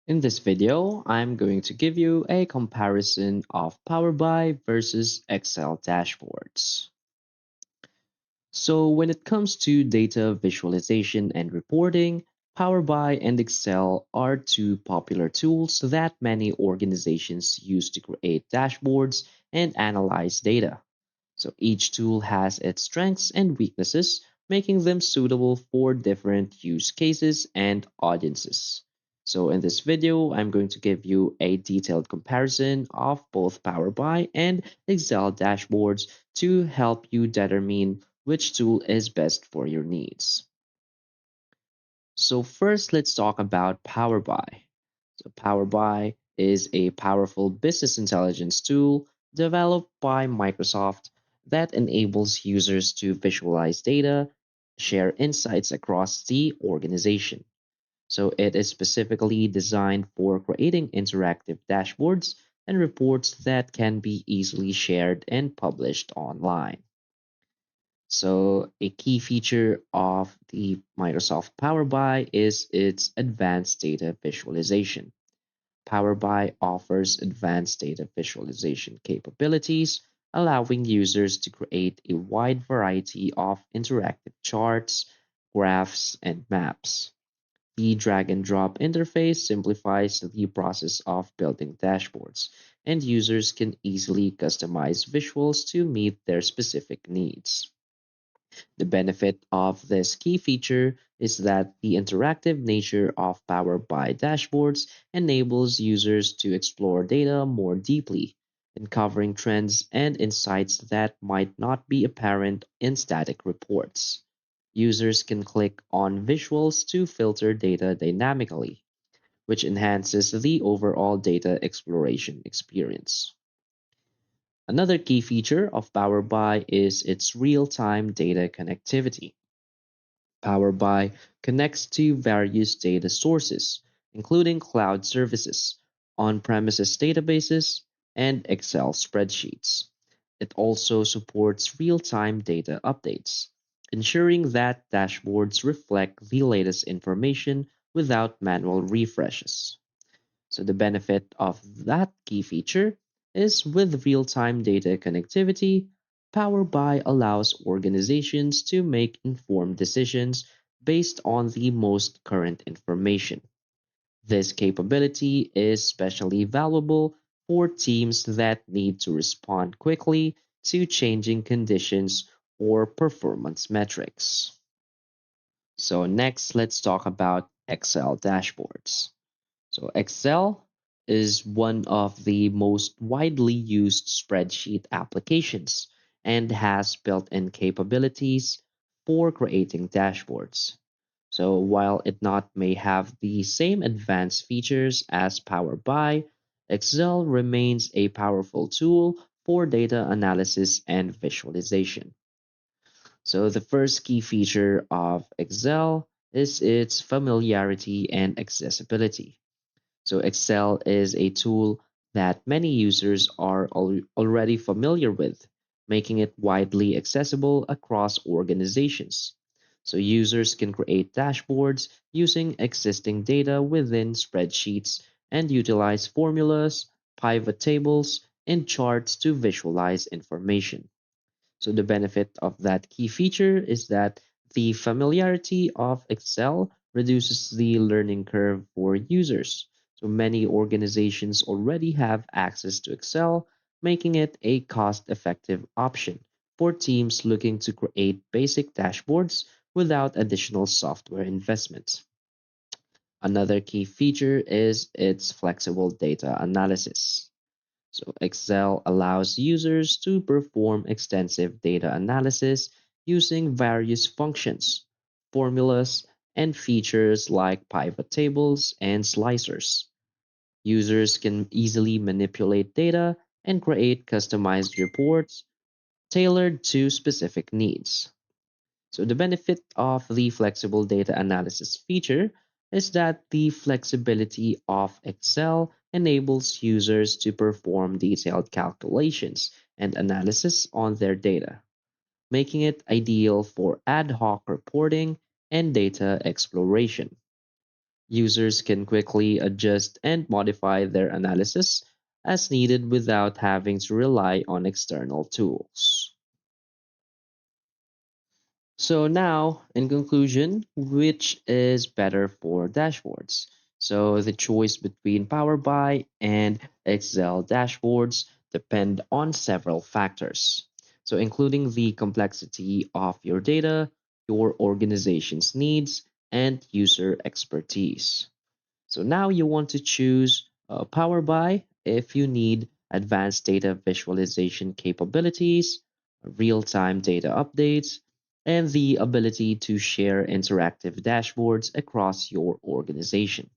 In this video, I'm going to give you a comparison of Power BI versus Excel dashboards. So when it comes to data visualization and reporting, Power BI and Excel are two popular tools that many organizations use to create dashboards and analyze data. So each tool has its strengths and weaknesses, making them suitable for different use cases and audiences. So in this video, I'm going to give you a detailed comparison of both Power BI and Excel dashboards to help you determine which tool is best for your needs. So first, let's talk about Power BI. So Power BI is a powerful business intelligence tool developed by Microsoft that enables users to visualize data, share insights across the organization. So it is specifically designed for creating interactive dashboards and reports that can be easily shared and published online. So, a key feature of the Microsoft Power BI is its advanced data visualization. Power BI offers advanced data visualization capabilities, allowing users to create a wide variety of interactive charts, graphs, and maps. The drag and drop interface simplifies the process of building dashboards, and users can easily customize visuals to meet their specific needs. The benefit of this key feature is that the interactive nature of Power BI dashboards enables users to explore data more deeply, uncovering trends and insights that might not be apparent in static reports. Users can click on visuals to filter data dynamically, which enhances the overall data exploration experience. Another key feature of Power BI is its real-time data connectivity. Power BI connects to various data sources, including cloud services, on-premises databases, and Excel spreadsheets. It also supports real-time data updates, ensuring that dashboards reflect the latest information without manual refreshes. So the benefit of that key feature is with real-time data connectivity, Power BI allows organizations to make informed decisions based on the most current information. This capability is especially valuable for teams that need to respond quickly to changing conditions or performance metrics. So next, let's talk about Excel dashboards. So Excel is one of the most widely used spreadsheet applications and has built-in capabilities for creating dashboards. So while it not may have the same advanced features as Power BI, Excel remains a powerful tool for data analysis and visualization. So the first key feature of Excel is its familiarity and accessibility. So Excel is a tool that many users are already familiar with, making it widely accessible across organizations. So users can create dashboards using existing data within spreadsheets and utilize formulas, pivot tables, and charts to visualize information. So the benefit of that key feature is that the familiarity of Excel reduces the learning curve for users. So many organizations already have access to Excel, making it a cost-effective option for teams looking to create basic dashboards without additional software investments. Another key feature is its flexible data analysis. So Excel allows users to perform extensive data analysis using various functions, formulas, and features like pivot tables and slicers. Users can easily manipulate data and create customized reports tailored to specific needs. So the benefit of the flexible data analysis feature is that the flexibility of Excel enables users to perform detailed calculations and analysis on their data, making it ideal for ad hoc reporting and data exploration. Users can quickly adjust and modify their analysis as needed without having to rely on external tools. So now, in conclusion, which is better for dashboards? So the choice between Power BI and Excel dashboards depend on several factors. So including the complexity of your data, your organization's needs, and user expertise. So now you want to choose Power BI if you need advanced data visualization capabilities, real-time data updates, and the ability to share interactive dashboards across your organization.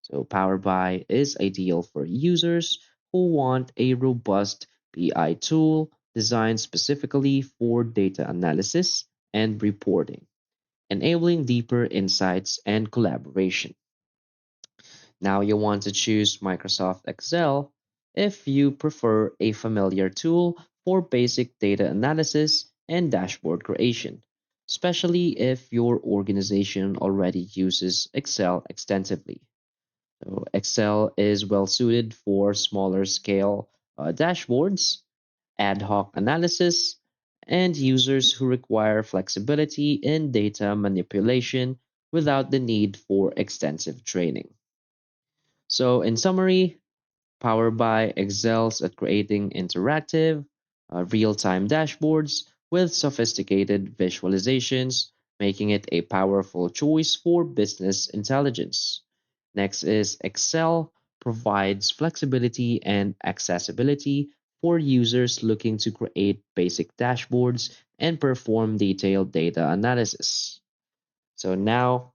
So Power BI is ideal for users who want a robust BI tool designed specifically for data analysis and reporting, enabling deeper insights and collaboration. Now you want to choose Microsoft Excel if you prefer a familiar tool for basic data analysis and dashboard creation, especially if your organization already uses Excel extensively. So Excel is well suited for smaller scale dashboards, ad hoc analysis, and users who require flexibility in data manipulation without the need for extensive training. So, in summary, Power BI excels at creating interactive, real time dashboards with sophisticated visualizations, making it a powerful choice for business intelligence. Next is Excel provides flexibility and accessibility for users looking to create basic dashboards and perform detailed data analysis. So now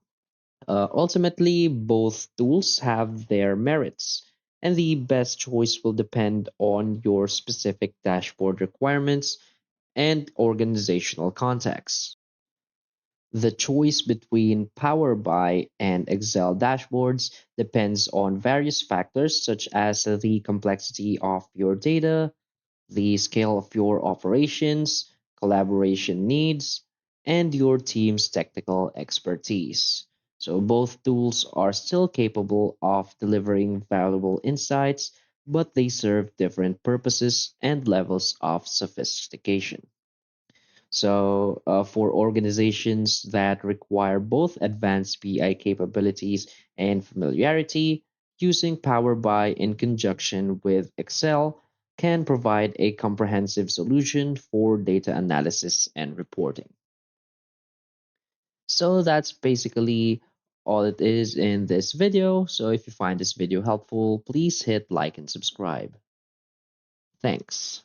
ultimately, both tools have their merits, and the best choice will depend on your specific dashboard requirements and organizational context. The choice between Power BI and Excel dashboards depends on various factors such as the complexity of your data, the scale of your operations, collaboration needs, and your team's technical expertise. So, both tools are still capable of delivering valuable insights, but they serve different purposes and levels of sophistication. So, for organizations that require both advanced BI capabilities and familiarity, using Power BI in conjunction with Excel can provide a comprehensive solution for data analysis and reporting. So, that's basically all it is in this video. So, if you find this video helpful, please hit like and subscribe. Thanks.